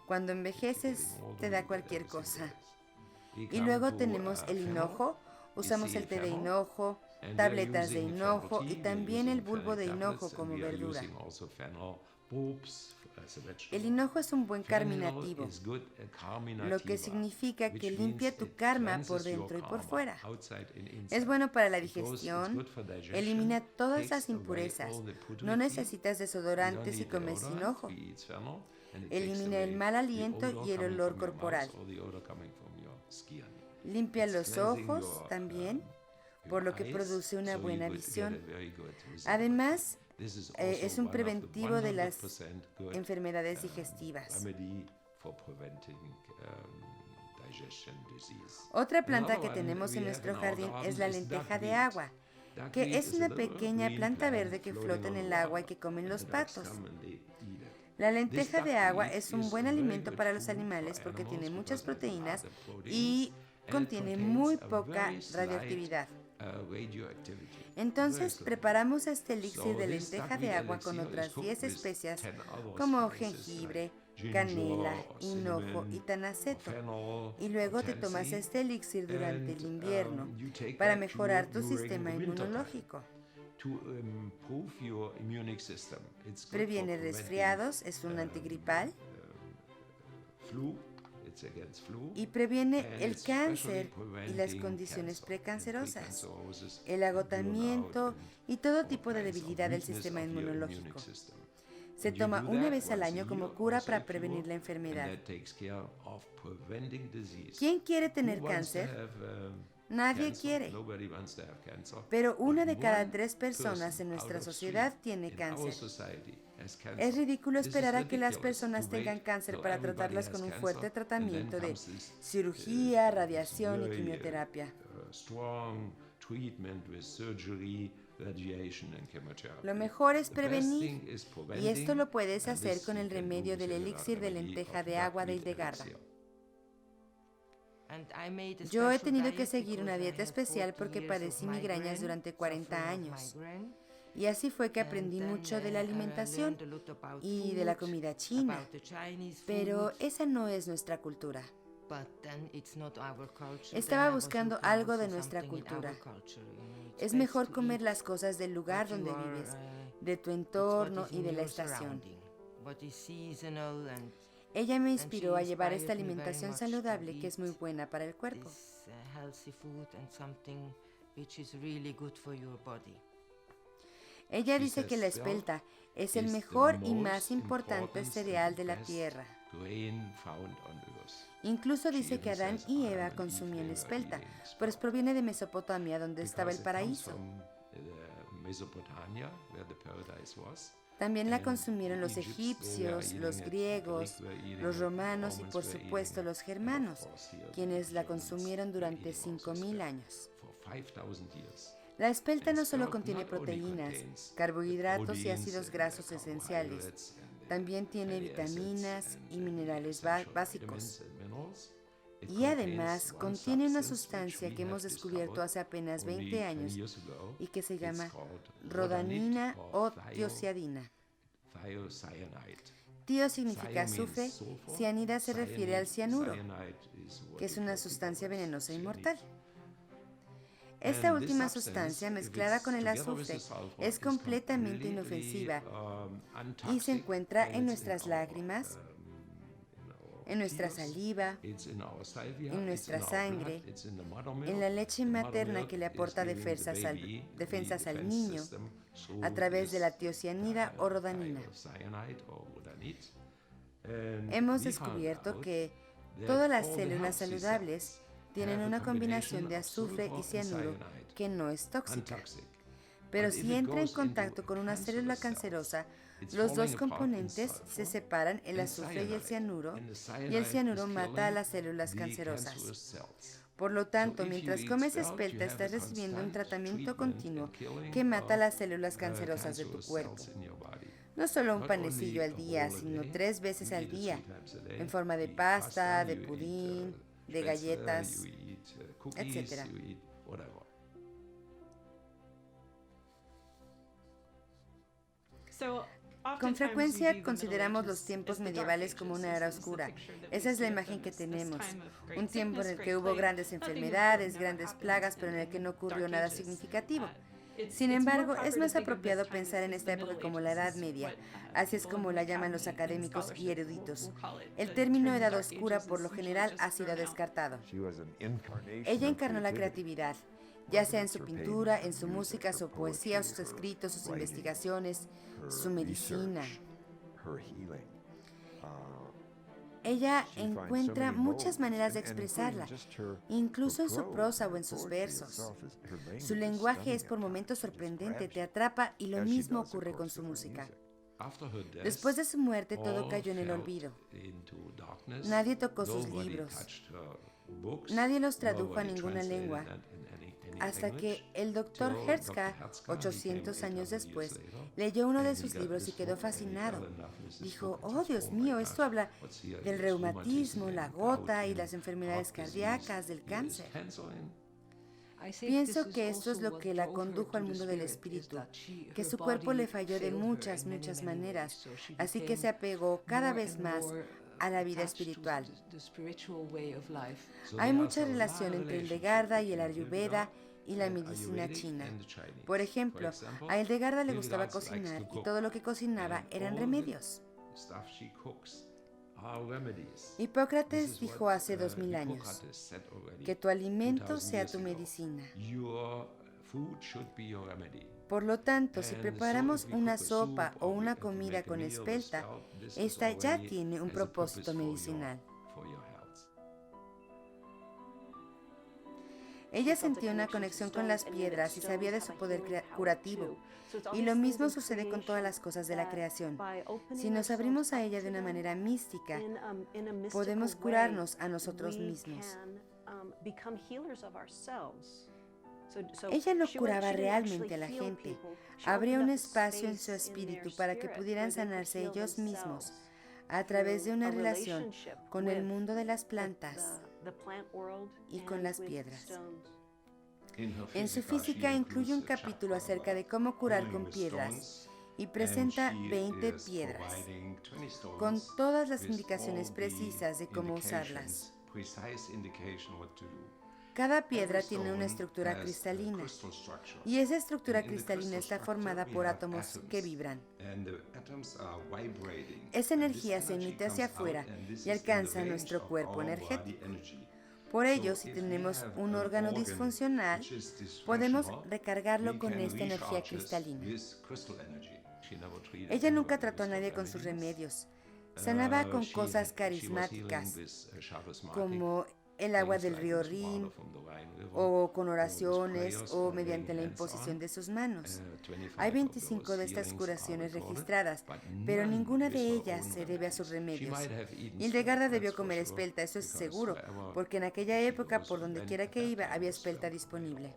Cuando envejeces, te da cualquier cosa. Y luego tenemos el hinojo, usamos el té de hinojo, tabletas de hinojo y también el bulbo de hinojo como verdura. El hinojo es un buen carminativo, lo que significa que limpia tu karma por dentro y por fuera. Es bueno para la digestión, elimina todas las impurezas, no necesitas desodorante si comes hinojo, elimina el mal aliento y el olor corporal. Limpia los ojos también, por lo que produce una buena visión. Además, es un preventivo de las enfermedades digestivas. Otra planta que tenemos en nuestro jardín es la lenteja de agua, que es una pequeña planta verde que flota en el agua y que comen los patos. La lenteja de agua es un buen alimento para los animales porque tiene muchas proteínas y contiene muy poca radioactividad. Entonces preparamos este elixir de lenteja de agua con otras 10 especias como jengibre, canela, hinojo y tanaceto. Y luego te tomas este elixir durante el invierno para mejorar tu sistema inmunológico. Previene resfriados, es un antigripal. Y previene el cáncer y las condiciones precancerosas, el agotamiento y todo tipo de debilidad del sistema inmunológico. Se toma una vez al año como cura para prevenir la enfermedad. ¿Quién quiere tener cáncer? Nadie quiere. Pero 1 de cada 3 personas en nuestra sociedad tiene cáncer. Es ridículo esperar a que las personas tengan cáncer para tratarlas con un fuerte tratamiento de cirugía, radiación y quimioterapia. Lo mejor es prevenir, y esto lo puedes hacer con el remedio del elixir de lenteja de agua de Hildegarda. Yo he tenido que seguir una dieta especial porque padecí migrañas durante 40 años. Y así fue que aprendí mucho de la alimentación y de la comida china, pero esa no es nuestra cultura. Estaba buscando algo de nuestra cultura. Es mejor comer las cosas del lugar donde vives, de tu entorno y de la estación. Ella me inspiró a llevar esta alimentación saludable que es muy buena para el cuerpo. Ella dice que la espelta es el mejor y más importante cereal de la tierra. Incluso dice que Adán y Eva consumían espelta, pues proviene de Mesopotamia, donde estaba el paraíso. También la consumieron los egipcios, los griegos, los romanos y por supuesto los germanos, quienes la consumieron durante 5.000 años. La espelta no solo contiene proteínas, carbohidratos y ácidos grasos esenciales, también tiene vitaminas y minerales básicos. Y además contiene una sustancia que hemos descubierto hace apenas 20 años y que se llama rodanina o tiocianina. Tio significa azufre, cianida se refiere al cianuro, que es una sustancia venenosa y mortal. Esta última sustancia, mezclada con el azufre, es completamente inofensiva y se encuentra en nuestras lágrimas, en nuestra saliva, en nuestra sangre, en la leche materna que le aporta defensas al niño a través de la tiocianida o rodanina. Hemos descubierto que todas las células saludables tienen una combinación de azufre y cianuro que no es tóxica. Pero si entra en contacto con una célula cancerosa, los dos componentes se separan, el azufre y el cianuro mata a las células cancerosas. Por lo tanto, mientras comes espelta, estás recibiendo un tratamiento continuo que mata las células cancerosas de tu cuerpo. No solo un panecillo al día, sino 3 veces al día, en forma de pasta, de pudín, de galletas, etc. Con frecuencia consideramos los tiempos medievales como una era oscura. Esa es la imagen que tenemos. Un tiempo en el que hubo grandes enfermedades, grandes plagas, pero en el que no ocurrió nada significativo. Sin embargo, es más apropiado pensar en esta época como la Edad Media. Así es como la llaman los académicos y eruditos. El término Edad Oscura por lo general ha sido descartado. Ella encarnó la creatividad, ya sea en su pintura, en su música, su poesía, sus escritos, sus investigaciones, su medicina. Ella encuentra muchas maneras de expresarla, incluso en su prosa o en sus versos. Su lenguaje es por momentos sorprendente, te atrapa y lo mismo ocurre con su música. Después de su muerte todo cayó en el olvido. Nadie tocó sus libros. Nadie los tradujo a ninguna lengua. Hasta que el doctor Hertzka, 800 años después, leyó uno de sus libros y quedó fascinado. Dijo, oh Dios mío, esto habla del reumatismo, la gota y las enfermedades cardíacas, del cáncer. Pienso que esto es lo que la condujo al mundo del espíritu, que su cuerpo le falló de muchas, muchas maneras, así que se apegó cada vez más a la vida espiritual. Hay mucha relación entre el Hildegarda y el Ayurveda y la medicina china. Por ejemplo, a Hildegarda le gustaba cocinar y todo lo que cocinaba eran remedios. Hipócrates dijo hace 2000 años, que tu alimento sea tu medicina. Por lo tanto, si preparamos una sopa o una comida con espelta, esta ya tiene un propósito medicinal. Ella sentía una conexión con las piedras y sabía de su poder curativo. Y lo mismo sucede con todas las cosas de la creación. Si nos abrimos a ella de una manera mística, podemos curarnos a nosotros mismos. Ella no curaba realmente a la gente. Abría un espacio en su espíritu para que pudieran sanarse ellos mismos a través de una relación con el mundo de las plantas y con las piedras. En su física incluye un capítulo acerca de cómo curar con piedras y presenta 20 piedras, con todas las indicaciones precisas de cómo usarlas. Cada piedra tiene una estructura cristalina, y esa estructura cristalina está formada por átomos que vibran. Esa energía se emite hacia afuera y alcanza nuestro cuerpo energético. Por ello, si tenemos un órgano disfuncional, podemos recargarlo con esta energía cristalina. Ella nunca trató a nadie con sus remedios. Sanaba con cosas carismáticas, como el agua del río Rin, o con oraciones, o mediante la imposición de sus manos. Hay 25 de estas curaciones registradas, pero ninguna de ellas se debe a sus remedios. Hildegarda debió comer espelta, eso es seguro, porque en aquella época, por donde quiera que iba, había espelta disponible.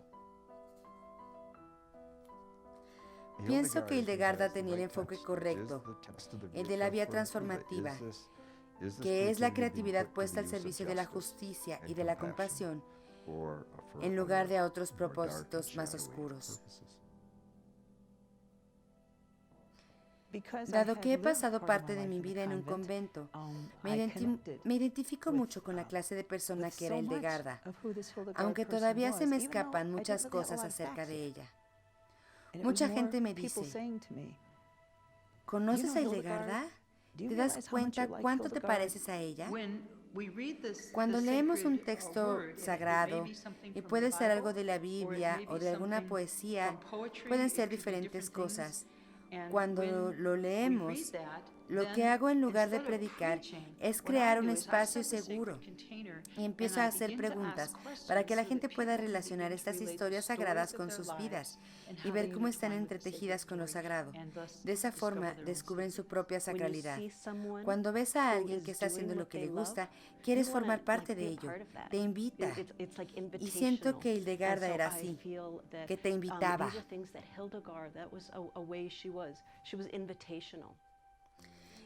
Pienso que Hildegarda tenía el enfoque correcto, el de la vía transformativa, que es la creatividad puesta al servicio de la justicia y de la compasión, en lugar de a otros propósitos más oscuros. Dado que he pasado parte de mi vida en un convento, me identifico mucho con la clase de persona que era Hildegarda, aunque todavía se me escapan muchas cosas acerca de ella. Mucha gente me dice, ¿conoces a Hildegarda? ¿Te das cuenta cuánto te pareces a ella? Cuando leemos un texto sagrado, y puede ser algo de la Biblia o de alguna poesía, pueden ser diferentes cosas. Cuando lo leemos, lo que hago en lugar de predicar es crear un espacio seguro y empiezo a hacer preguntas para que la gente pueda relacionar estas historias sagradas con sus vidas y ver cómo están entretejidas con lo sagrado. De esa forma descubren su propia sacralidad. Cuando ves a alguien que está haciendo lo que le gusta, quieres formar parte de ello, te invita. Y siento que Hildegarda era así, que te invitaba.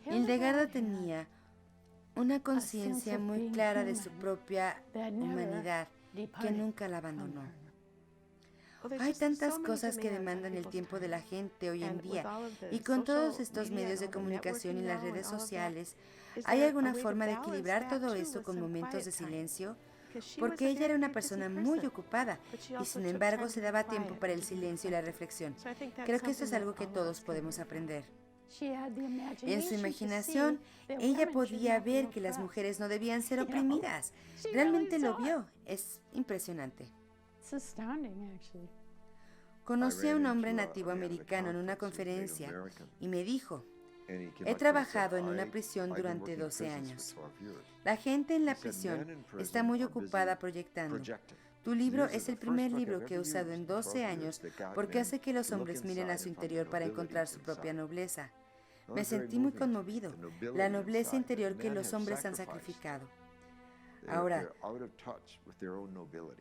Hildegarda tenía una conciencia muy clara de su propia humanidad que nunca la abandonó. Hay tantas cosas que demandan el tiempo de la gente hoy en día, y con todos estos medios de comunicación y las redes sociales, ¿hay alguna forma de equilibrar todo esto con momentos de silencio? Porque ella era una persona muy ocupada y sin embargo se daba tiempo para el silencio y la reflexión. Creo que esto es algo que todos podemos aprender. En su imaginación, ella podía ver que las mujeres no debían ser oprimidas. Realmente lo vio. Es impresionante. Conocí a un hombre nativo americano en una conferencia y me dijo, he trabajado en una prisión durante 12 años. La gente en la prisión está muy ocupada proyectando. Tu libro es el primer libro que he usado en 12 años porque hace que los hombres miren a su interior para encontrar su propia nobleza. Me sentí muy conmovido, la nobleza interior que los hombres han sacrificado. Ahora,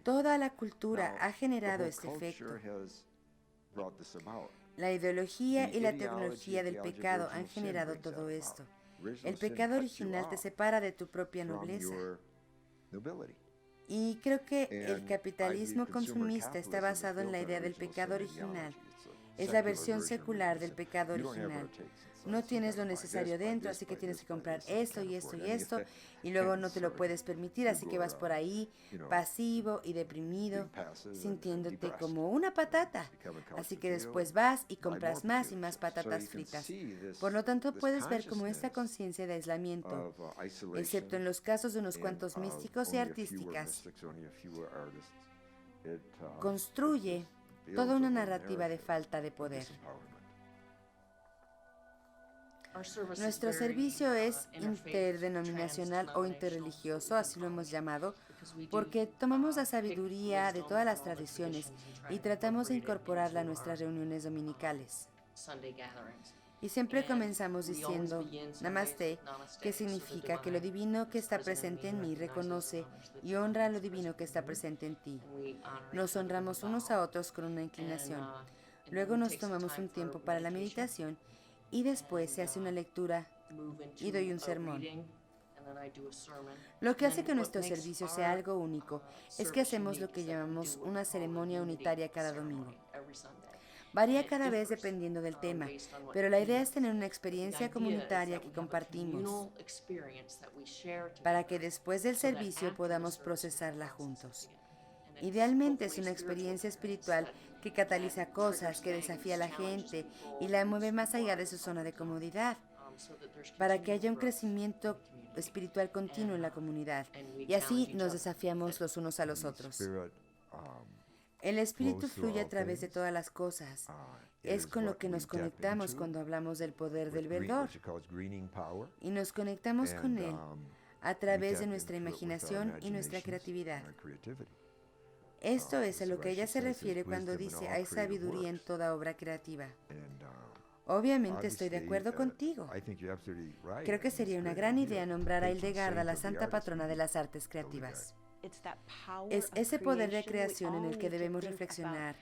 toda la cultura ha generado este efecto. La ideología y la tecnología del pecado han generado todo esto. El pecado original te separa de tu propia nobleza. Y creo que el capitalismo consumista está basado en la idea del pecado original. Es la versión secular del pecado original. No tienes lo necesario dentro, así que tienes que comprar esto y esto y esto, y luego no te lo puedes permitir, así que vas por ahí pasivo y deprimido, sintiéndote como una patata. Así que después vas y compras más y más patatas fritas. Por lo tanto, puedes ver cómo esta conciencia de aislamiento, excepto en los casos de unos cuantos místicos y artísticas, construye toda una narrativa de falta de poder. Nuestro servicio es interdenominacional o interreligioso, así lo hemos llamado, porque tomamos la sabiduría de todas las tradiciones y tratamos de incorporarla a nuestras reuniones dominicales. Y siempre comenzamos diciendo Namaste, que significa que lo divino que está presente en mí reconoce y honra a lo divino que está presente en ti. Nos honramos unos a otros con una inclinación. Luego nos tomamos un tiempo para la meditación y después se hace una lectura y doy un sermón. Lo que hace que nuestro servicio sea algo único es que hacemos lo que llamamos una ceremonia unitaria cada domingo. Varía cada vez dependiendo del tema, pero la idea es tener una experiencia comunitaria que compartimos para que después del servicio podamos procesarla juntos. Idealmente es una experiencia espiritual que cataliza cosas, que desafía a la gente y la mueve más allá de su zona de comodidad, para que haya un crecimiento espiritual continuo en la comunidad, y así nos desafiamos los unos a los otros. El Espíritu fluye a través de todas las cosas. Es con lo que nos conectamos cuando hablamos del poder del verdor, y nos conectamos con Él a través de nuestra imaginación y nuestra creatividad. Esto es a lo que ella se refiere cuando dice hay sabiduría en toda obra creativa. Obviamente estoy de acuerdo contigo. Creo que sería una gran idea nombrar a Hildegarda la santa patrona de las artes creativas. Es ese poder de creación en el que debemos reflexionar.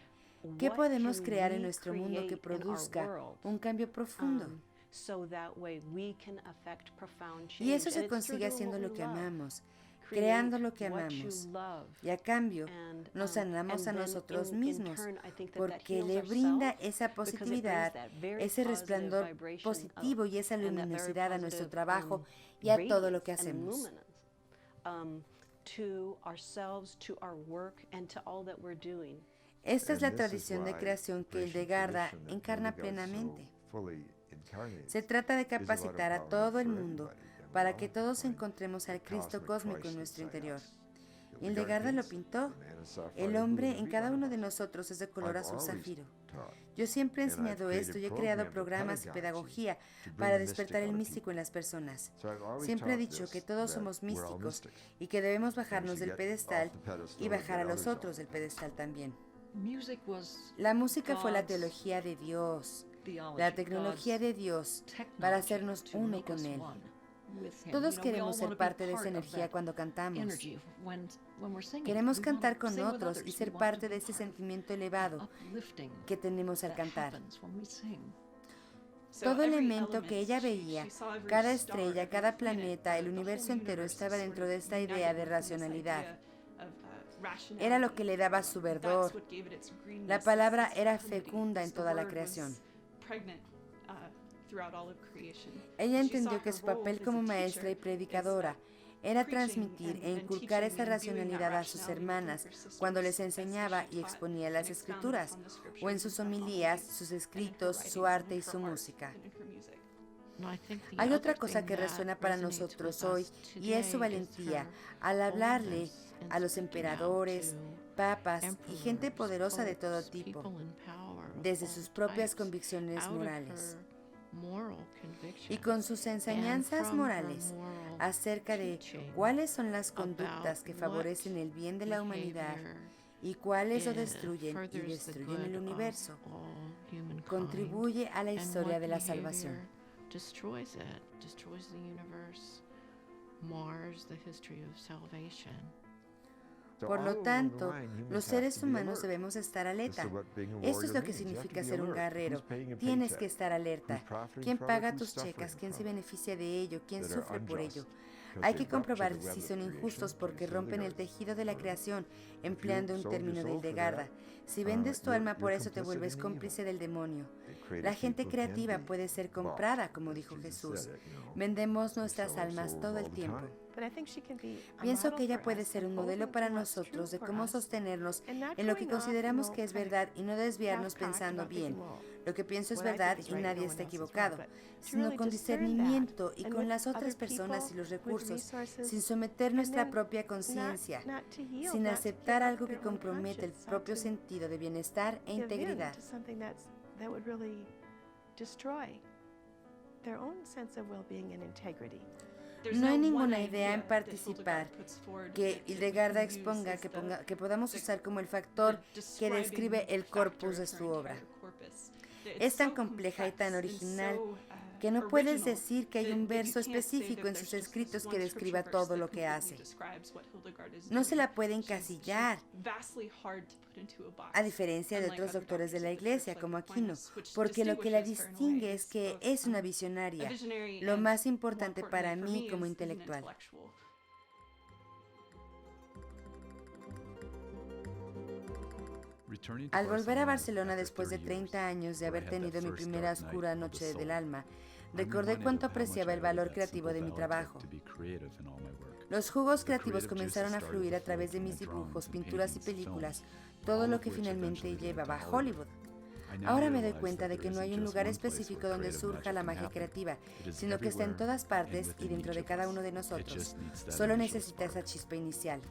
¿Qué podemos crear en nuestro mundo que produzca un cambio profundo? Y eso se consigue haciendo lo que amamos, creando lo que amamos, y a cambio nos sanamos a nosotros mismos, porque le brinda esa positividad, ese resplandor positivo y esa luminosidad a nuestro trabajo y a todo lo que hacemos. Esta es la tradición de creación que Hildegarda encarna plenamente. Se trata de capacitar a todo el mundo para que todos encontremos al Cristo cósmico en nuestro interior. Hildegarda lo pintó. El hombre en cada uno de nosotros es de color azul zafiro. Yo siempre he enseñado esto y he creado programas y pedagogía para despertar el místico en las personas. Siempre he dicho que todos somos místicos y que debemos bajarnos del pedestal y bajar a los otros del pedestal también. La música fue la teología de Dios, la tecnología de Dios para hacernos uno con Él. Todos queremos ser parte de esa energía cuando cantamos. Queremos cantar con otros y ser parte de ese sentimiento elevado que tenemos al cantar. Todo elemento que ella veía, cada estrella, cada planeta, el universo entero estaba dentro de esta idea de racionalidad. Era lo que le daba su verdor. La palabra era fecunda en toda la creación. Ella entendió que su papel como maestra y predicadora era transmitir e inculcar esa racionalidad a sus hermanas cuando les enseñaba y exponía las escrituras, o en sus homilías, sus escritos, su arte y su música. Hay otra cosa que resuena para nosotros hoy y es su valentía al hablarle a los emperadores, papas y gente poderosa de todo tipo, desde sus propias convicciones morales. Y con sus enseñanzas morales acerca de cuáles son las conductas que favorecen el bien de la humanidad y cuáles lo destruyen y destruyen el universo, contribuye a la historia de la salvación. Por lo tanto, los seres humanos debemos estar alerta. Esto es lo que significa ser un guerrero. Tienes que estar alerta. ¿Quién paga tus cheques? ¿Quién se beneficia de ello? ¿Quién sufre por ello? Hay que comprobar si son injustos porque rompen el tejido de la creación, empleando un término de Hildegarda. Si vendes tu alma por eso te vuelves cómplice del demonio. La gente creativa puede ser comprada, como dijo Jesús. Vendemos nuestras almas todo el tiempo. Pienso que ella puede ser un modelo para nosotros de cómo sostenernos en lo que consideramos que es verdad y no desviarnos pensando bien. Lo que pienso es verdad y nadie está equivocado, sino con discernimiento y con las otras personas y los recursos, sin someter nuestra propia conciencia, sin aceptar algo que compromete el propio sentido de bienestar e integridad. No hay ninguna idea en participar que Hildegarda exponga que podamos usar como el factor que describe el corpus de su obra. Es tan compleja y tan original que no puedes decir que hay un verso específico en sus escritos que describa todo lo que hace. No se la puede encasillar, a diferencia de otros doctores de la Iglesia, como Aquino, porque lo que la distingue es que es una visionaria, lo más importante para mí como intelectual. Al volver a Barcelona después de 30 años de haber tenido mi primera oscura noche del alma, recordé cuánto apreciaba el valor creativo de mi trabajo. Los jugos creativos comenzaron a fluir a través de mis dibujos, pinturas y películas, todo lo que finalmente llevaba a Hollywood. Ahora me doy cuenta de que no hay un lugar específico donde surja la magia creativa, sino que está en todas partes y dentro de cada uno de nosotros. Solo necesita esa chispa inicial.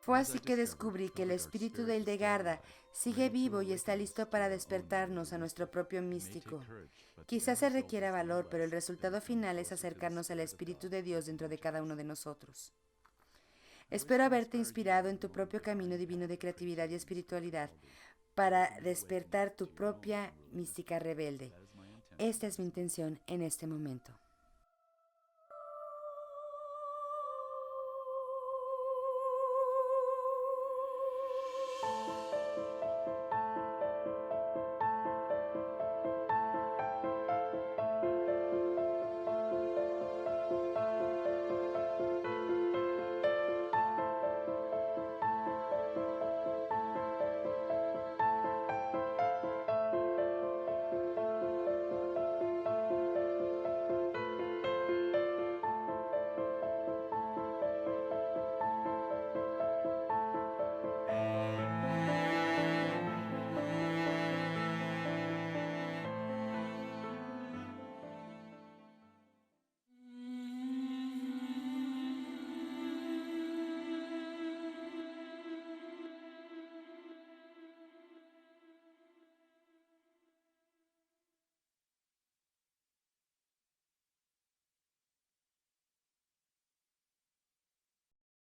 Fue así que descubrí que el espíritu de Hildegarda sigue vivo y está listo para despertarnos a nuestro propio místico. Quizás se requiera valor, pero el resultado final es acercarnos al Espíritu de Dios dentro de cada uno de nosotros. Espero haberte inspirado en tu propio camino divino de creatividad y espiritualidad para despertar tu propia mística rebelde. Esta es mi intención en este momento.